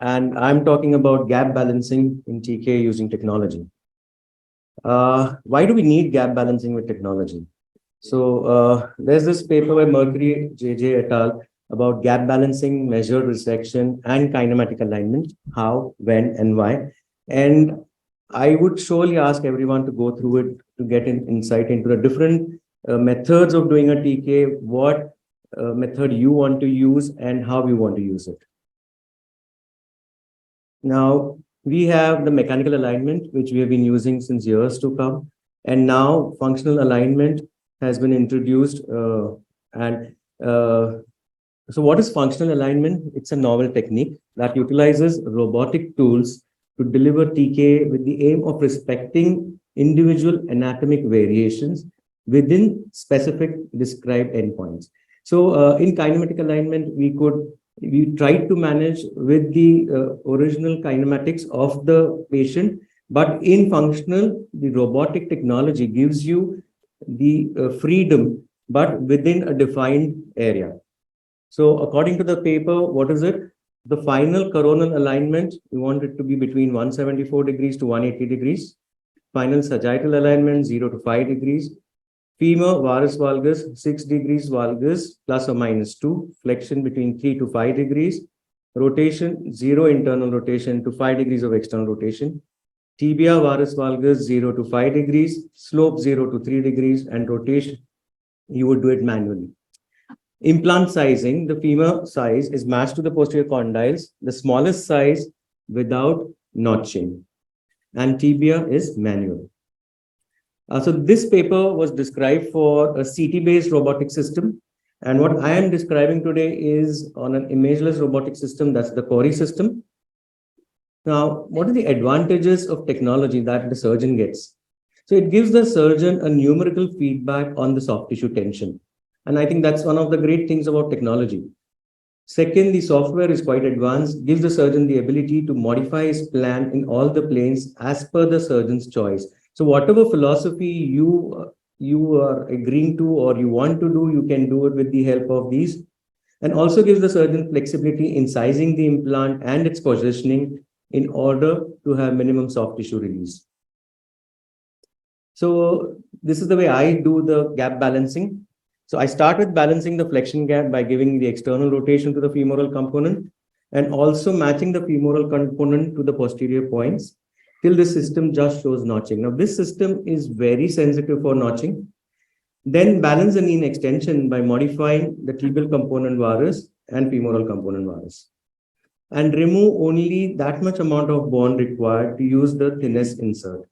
And I'm talking about gap balancing in TK using technology. Why do we need gap balancing with technology? There's this paper by Mercury, JJ et al. About gap balancing, measured resection, and kinematic alignment, how, when, and why. And I would surely ask everyone to go through it to get an insight into the different methods of doing a TK, what method you want to use, and how you want to use it. Now, we have the mechanical alignment, which we have been using since years to come. And now functional alignment has been introduced. So what is functional alignment? It's a novel technique that utilizes robotic tools to deliver TK with the aim of respecting individual anatomic variations within specific described endpoints. So in kinematic alignment, we tried to manage with the original kinematics of the patient, but in functional, the robotic technology gives you the freedom, but within a defined area. So according to the paper, what is it? The final coronal alignment, we want it to be between 174 degrees to 180 degrees. Final sagittal alignment, 0 to 5 degrees. Femur varus valgus, 6 degrees valgus, plus or minus 2. Flexion between 3 to 5 degrees. Rotation, 0 internal rotation to 5 degrees of external rotation. Tibia varus valgus, 0 to 5 degrees. Slope, 0 to 3 degrees. And rotation, you would do it manually. Implant sizing, the femur size is matched to the posterior condyles, the smallest size without notching. And tibia is manual. So this paper was described for a CT-based robotic system. And what I am describing today is on an imageless robotic system, that's the CORI system. Now, what are the advantages of technology that the surgeon gets? So it gives the surgeon a numerical feedback on the soft tissue tension. And I think that's one of the great things about technology. Second, the software is quite advanced, gives the surgeon the ability to modify his plan in all the planes as per the surgeon's choice. So whatever philosophy you are agreeing to or you want to do, you can do it with the help of these. And also gives the surgeon flexibility in sizing the implant and its positioning in order to have minimum soft tissue release. So this is the way I do the gap balancing. So I start with balancing the flexion gap by giving the external rotation to the femoral component and also matching the femoral component to the posterior points till the system just shows notching. Now, this system is very sensitive for notching. Then balance the knee extension by modifying the tibial component varus and femoral component varus. And remove only that much amount of bone required to use the thinnest insert.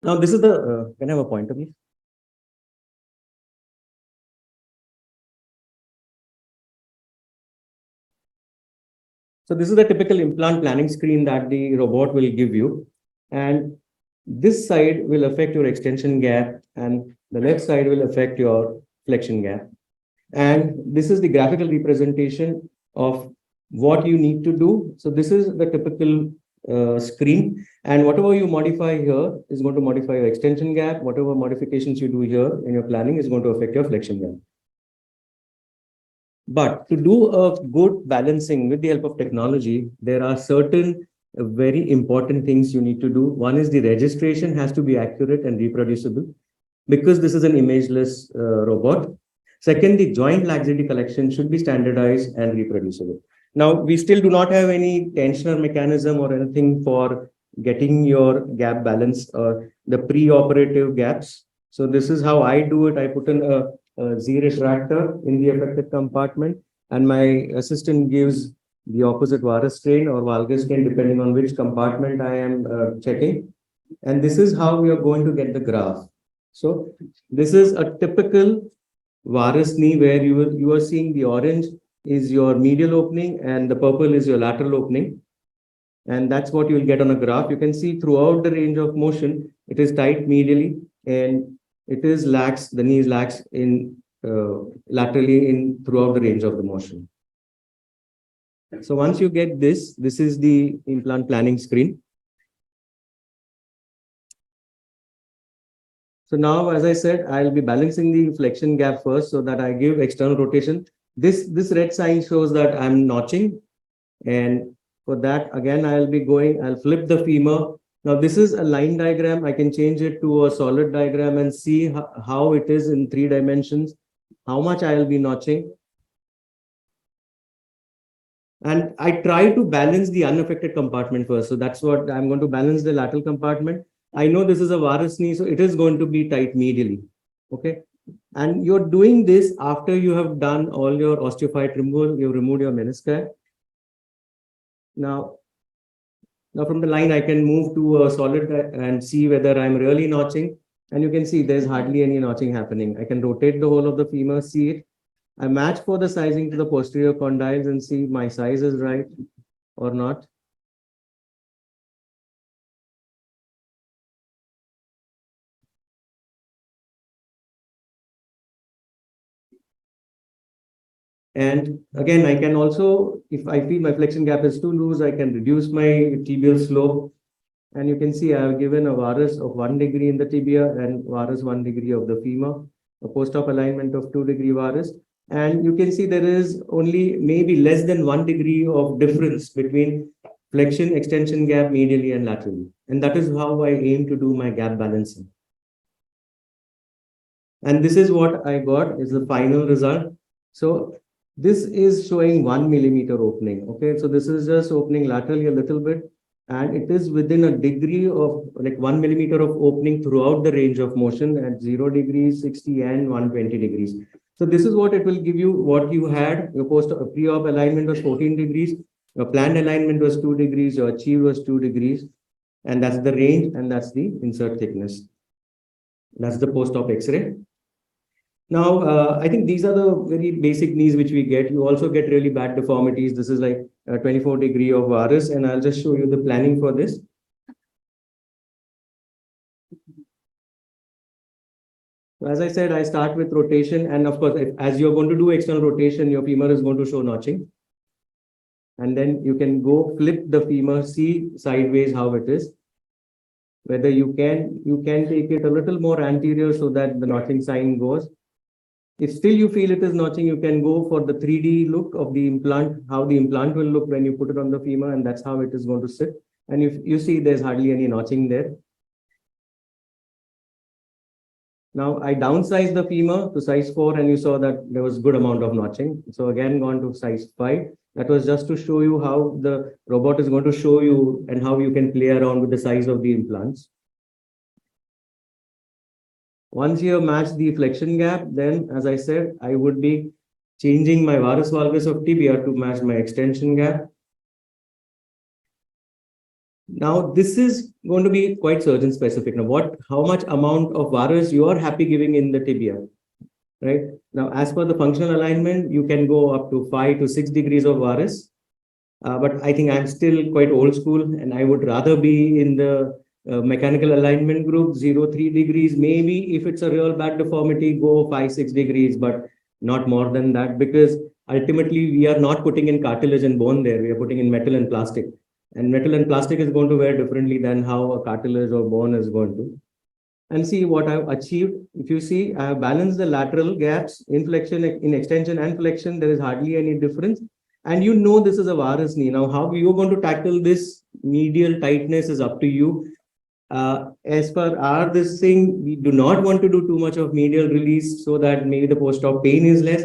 Now, this is the, can I have a pointer, please? So this is the typical implant planning screen that the robot will give you. And this side will affect your extension gap and the left side will affect your flexion gap. And this is the graphical representation of what you need to do. So this is the typical screen. And whatever you modify here is going to modify your extension gap. Whatever modifications you do here in your planning is going to affect your flexion gap. But to do a good balancing with the help of technology, there are certain very important things you need to do. One is the registration has to be accurate and reproducible because this is an imageless robot. Second, the joint laxity collection should be standardized and reproducible. Now, we still do not have any tensioner mechanism or anything for getting your gap balance or the pre-operative gaps. So this is how I do it. I put in a Z retractor in the affected compartment, and my assistant gives the opposite varus strain or valgus strain depending on which compartment I am checking. And this is how we are going to get the graph. So this is a typical varus knee where you are seeing the orange is your medial opening and the purple is your lateral opening. And that's what you will get on a graph. You can see throughout the range of motion, it is tight medially and it is lax, the knee is lax in laterally in throughout the range of the motion. So once you get this is the implant planning screen. So now, as I said, I'll be balancing the flexion gap first so that I give external rotation. This red sign shows that I'm notching. And for that, again, I'll flip the femur. Now, this is a line diagram. I can change it to a solid diagram and see how it is in 3 dimensions, how much I'll be notching. And I try to balance the unaffected compartment first. So that's what I'm going to balance the lateral compartment. I know this is a varus knee, so it is going to be tight medially. Okay. And you're doing this after you have done all your osteophyte removal, you've removed your menisci. Now, from the line, I can move to a solid and see whether I'm really notching. And you can see there's hardly any notching happening. I can rotate the whole of the femur, see it. I match for the sizing to the posterior condyles and see my size is right or not. And again, I can also, if I feel my flexion gap is too loose, I can reduce my tibial slope. And you can see I have given a varus of 1 degree in the tibia and varus 1 degree of the femur, a post-op alignment of 2 degree varus. And you can see there is only maybe less than 1 degree of difference between flexion extension gap medially and laterally. And that is how I aim to do my gap balancing. And this is what I got is the final result. So this is showing 1 millimeter opening. Okay, so this is just opening laterally a little bit, and it is within a degree of like 1 millimeter of opening throughout the range of motion at 0 degrees, 60 and 120 degrees. So this is what it will give you. What you had, your pre-op alignment was 14 degrees, your planned alignment was 2 degrees, your achieved was 2 degrees, and that's the range and that's the insert thickness. That's the post-op X-ray. Now, I think these are the very basic knees which we get. You also get really bad deformities. This is like 24 degree of varus, and I'll just show you the planning for this. So as I said, I start with rotation, and of course, as you're going to do external rotation, your femur is going to show notching. And then you can go flip the femur, see sideways how it is. Whether you can take it a little more anterior so that the notching sign goes. If still you feel it is notching, you can go for the 3D look of the implant, how the implant will look when you put it on the femur, and that's how it is going to sit. And if you see there's hardly any notching there. Now I downsized the femur to size 4, and you saw that there was good amount of notching. So again, gone to size 5. That was just to show you how the robot is going to show you and how you can play around with the size of the implants. Once you have matched the flexion gap, then as I said, I would be changing my varus valgus of tibia to match my extension gap. Now, this is going to be quite surgeon specific. Now, how much amount of varus you are happy giving in the tibia, right? Now, as per the functional alignment, you can go up to 5 to 6 degrees of varus. But I think I'm still quite old school, and I would rather be in the mechanical alignment group, 0, 3 degrees. Maybe if it's a real bad deformity, go 5, 6 degrees, but not more than that, because ultimately we are not putting in cartilage and bone there. We are putting in metal and plastic. And metal and plastic is going to wear differently than how a cartilage or bone is going to. And see what I've achieved. If you see, I have balanced the lateral gaps in flexion, in extension and flexion. There is hardly any difference. And you know this is a varus knee. Now, how you're going to tackle this medial tightness is up to you. As per our this thing, we do not want to do too much of medial release so that maybe the post-op pain is less.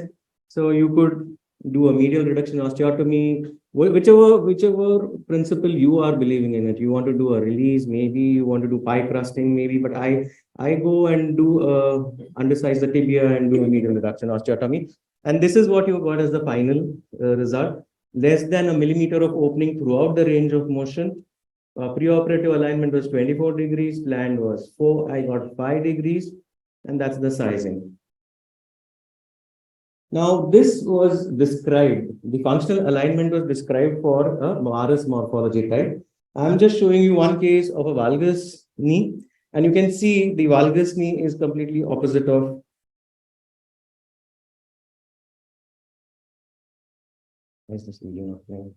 So you could do a medial reduction osteotomy, whichever principle you are believing in it. You want to do a release, maybe you want to do pie crusting, maybe. But I go and do undersize the tibia and do a medial reduction osteotomy. And this is what you got as the final result. Less than a millimeter of opening throughout the range of motion. Preoperative alignment was 24 degrees, planned was 4. I got 5 degrees, and that's the sizing. Now, this was described, the functional alignment was described for a varus morphology type. I'm just showing you one case of a valgus knee, and you can see the valgus knee is completely opposite of. Where's this video not playing?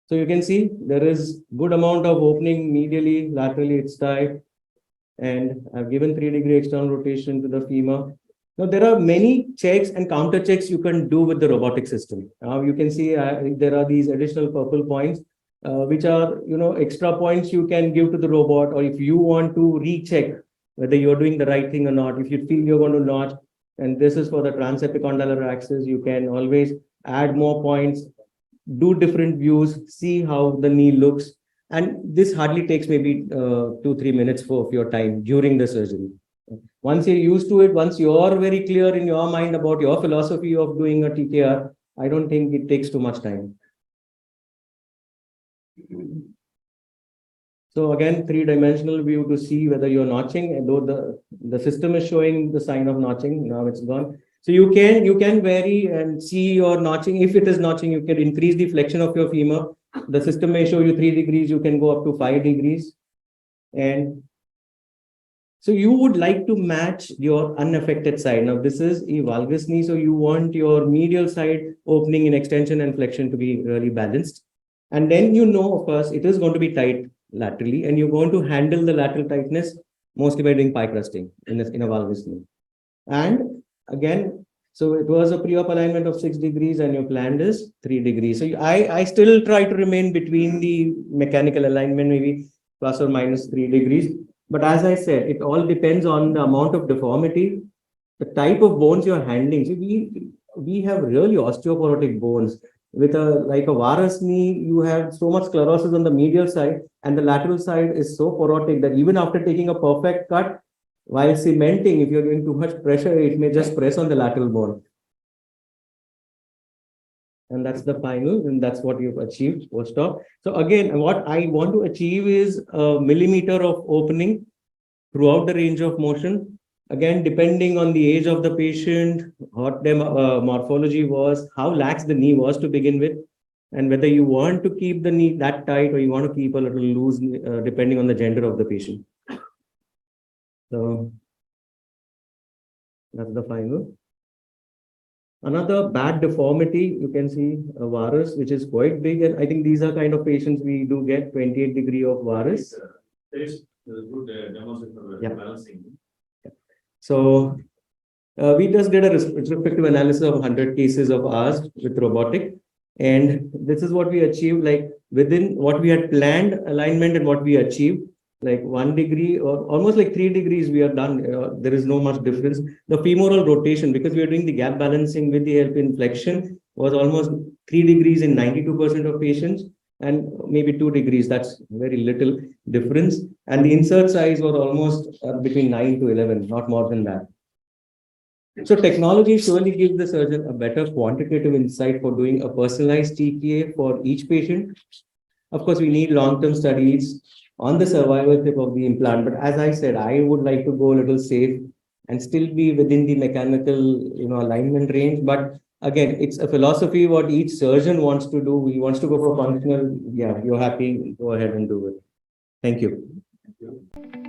So you can see there is good amount of opening medially, laterally it's tight. And I've given 3-degree external rotation to the femur. Now, there are many checks and counter checks you can do with the robotic system. Now, you can see there are these additional purple points, which are, extra points you can give to the robot, or if you want to recheck whether you're doing the right thing or not, if you feel you're going to notch, and this is for the transepicondylar axis, you can always add more points, do different views, see how the knee looks. And this hardly takes maybe 2-3 minutes of your time during the surgery. Once you're used to it, once you're very clear in your mind about your philosophy of doing a TKR, I don't think it takes too much time. So again, 3-dimensional view to see whether you're notching, and though the system is showing the sign of notching, now it's gone. So you can vary and see your notching. If it is notching, you can increase the flexion of your femur. The system may show you 3 degrees, you can go up to 5 degrees. And so you would like to match your unaffected side. Now, this is a valgus knee, so you want your medial side opening in extension and flexion to be really balanced. And then of course, it is going to be tight laterally, and you're going to handle the lateral tightness mostly by doing pie crusting in a valgus knee. And again, so it was a pre-op alignment of 6 degrees and your planned is 3 degrees. So I still try to remain between the mechanical alignment, maybe plus or minus 3 degrees. But as I said, it all depends on the amount of deformity, the type of bones you're handling. So we have really osteoporotic bones. With like a varus knee, you have so much sclerosis on the medial side, and the lateral side is so porotic that even after taking a perfect cut, while cementing, if you're giving too much pressure, it may just press on the lateral bone. And that's the final, and that's what you've achieved post-op. So again, what I want to achieve is a millimeter of opening throughout the range of motion. Again, depending on the age of the patient, what their morphology was, how lax the knee was to begin with, and whether you want to keep the knee that tight or you want to keep a little loose, depending on the gender of the patient. So that's the final. Another bad deformity, you can see a varus, which is quite big. And I think these are kind of patients we do get 28 degree of varus. There's good demonstration for balancing. Yeah. So we just did a retrospective analysis of 100 cases of ours with robotic. And this is what we achieved, like within what we had planned alignment and what we achieved. Like 1 degree or almost like 3 degrees, we are done. There is no much difference. The femoral rotation, because we are doing the gap balancing with the help in flexion, was almost 3 degrees in 92% of patients, and maybe 2 degrees. That's very little difference. And the insert size was almost between 9 to 11, not more than that. So technology surely gives the surgeon a better quantitative insight for doing a personalized TKA for each patient. Of course, we need long-term studies on the survivorship of the implant. But as I said, I would like to go a little safe and still be within the mechanical, alignment range. But again, it's a philosophy what each surgeon wants to do. He wants to go for functional. Yeah, you're happy, go ahead and do it. Thank you. Thank you.